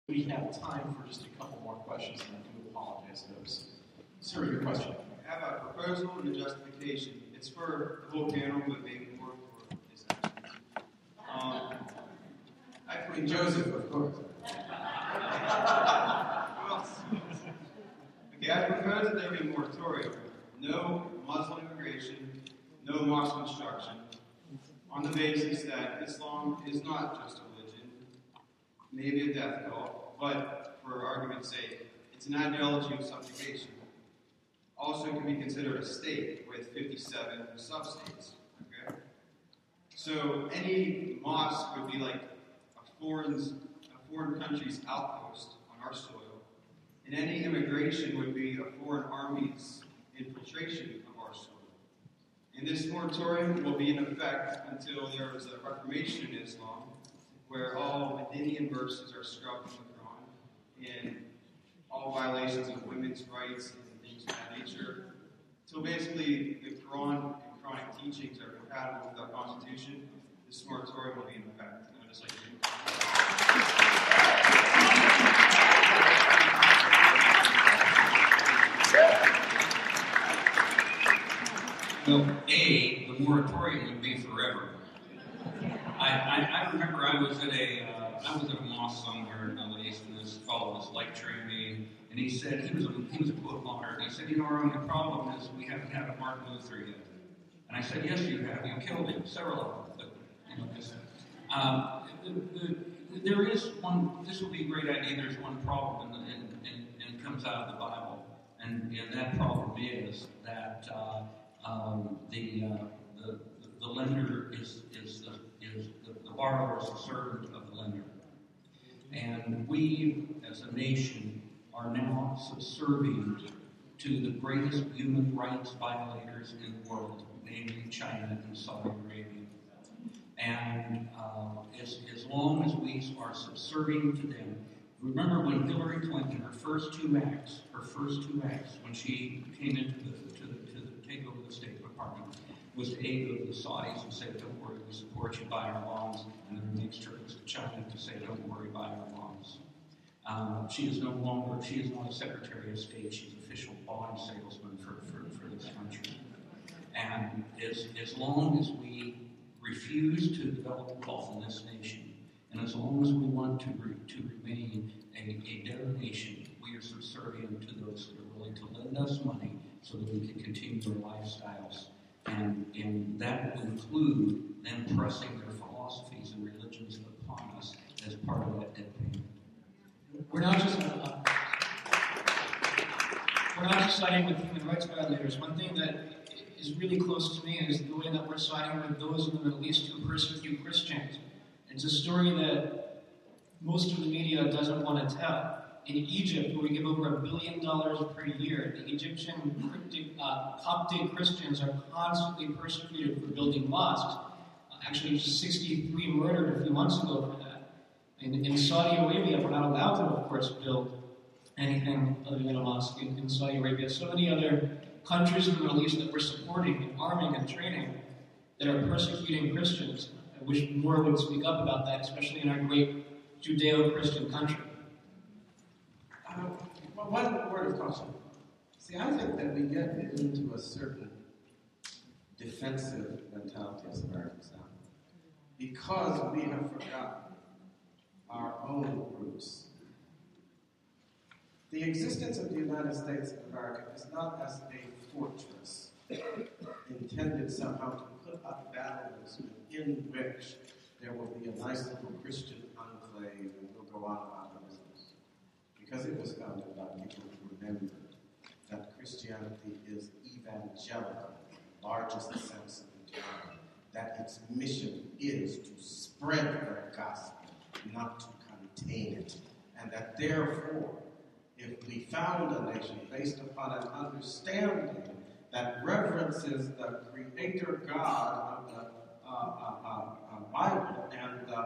We have time for just a couple more questions, and I do apologize for those. Sir, your question. I have a proposal and a justification. It's for the whole panel, but maybe more for his actions. I put Joseph, of course. Okay, I propose that there be a moratorium. No Muslim immigration, no mosque construction, on the basis that Islam is not just a religion, maybe a death cult, but for argument's sake, it's an ideology of subjugation. Also can be considered a state with 57 substates. Okay? So any mosque would be like a foreign country's outpost on our soil, and any immigration would be a foreign army's infiltration of our soil. And this moratorium will be in effect until there is a reformation in Islam, where all Medinian verses are scrubbed from the Quran, and all violations of women's rights and things of that nature. So basically, the Quran and Quranic teachings are compatible with our Constitution. This moratorium will be in effect. I would just like to Well, A, the moratorium would be forever. I remember I was at a mosque somewhere in the Middle East, and this fellow was lecturing me, and he said he was a quote martyr. He said, our only problem is we haven't had a Martin Luther yet. And I said, yes, you have. You killed him, several of them. But there is one. This would be a great idea. There's one problem, and it comes out of the Bible, and that problem is that the lender is the borrower is the servant of the lender. And we, as a nation, are now subservient to the greatest human rights violators in the world, namely China and Saudi Arabia. And as long as we are subservient to them, remember when Hillary Clinton, her first two acts, when she came into to take over the State Department, was to aid the Saudis and say, don't worry, we support you, buy our bonds, and then the next trip was to China to say, don't worry, buy our bonds. She is not a Secretary of State, she's an official bond salesman for this country. And as long as we refuse to develop wealth in this nation, and as long as we want to remain a debtor nation, we are subservient to those that are willing to lend us money so that we can continue our lifestyles. And that will include them pressing their philosophies and religions upon us as part of that debt payment. We're not just siding with human rights violators. One thing that is really close to me is the way that we're siding with those in the Middle East who persecute Christians. It's a story that most of the media doesn't want to tell. In Egypt, where we give over $1 billion per year, the Egyptian Coptic Christians are constantly persecuted for building mosques. Actually, 63 murdered a few months ago for that. In Saudi Arabia, we're not allowed to, of course, build anything other than a mosque in Saudi Arabia. So many other countries in the Middle East that we're supporting and arming and training that are persecuting Christians. I wish more would speak up about that, especially in our great Judeo-Christian country. One word of caution. See, I think that we get into a certain defensive mentality as Americans now because we have forgotten our own roots. The existence of the United States of America is not as a fortress intended somehow to put up batteries in which there will be a nice little Christian enclave and we'll go on about our business. Because it was founded by people who remembered that Christianity is evangelical, in the largest sense of the term, that its mission is to spread the gospel, not to contain it, and that therefore, if we found a nation based upon an understanding that reverences the Creator God of the Bible and the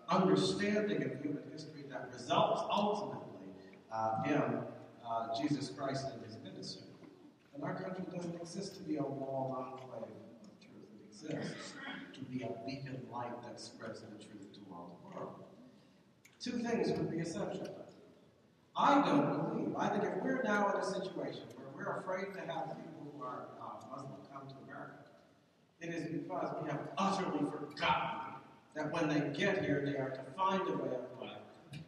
understanding of human history that results ultimately in Jesus Christ and his ministry, then our country doesn't exist to be a walled enclave of truth. It exists to be a beacon light that spreads the truth to all the world. Two things would be essential. I don't believe. I think if we're now in a situation where we're afraid to have people who are Muslim come to America, it is because we have utterly forgotten that when they get here, they are to find a way of life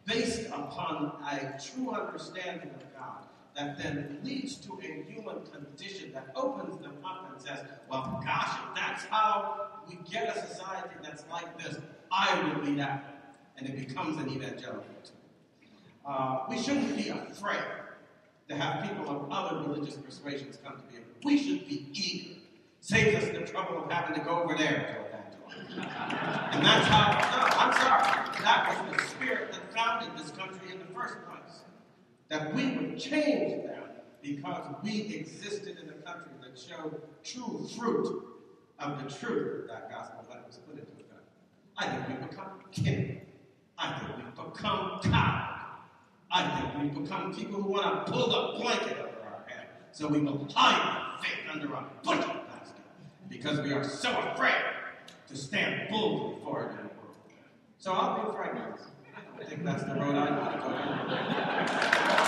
based upon a true understanding of God that then leads to a human condition that opens them up and says, well, gosh, if that's how we get a society that's like this, I will be that. And it becomes an evangelical. We shouldn't be afraid to have people of other religious persuasions come to be able. We should be eager. Saves us the trouble of having to go over there to evangelize. And that's how, no, I'm sorry. That was the spirit that founded this country in the first place. That we would change that because we existed in a country that showed true fruit of the truth of that gospel when it was put into effect. I think we've become timid. I think we've become cowed. I think we've become people who want to pull the blanket over our head so we will hide our faith under a bushel basket because we are so afraid to stand boldly for it in the world. So I'll be frank. I don't think that's the road I want to go down.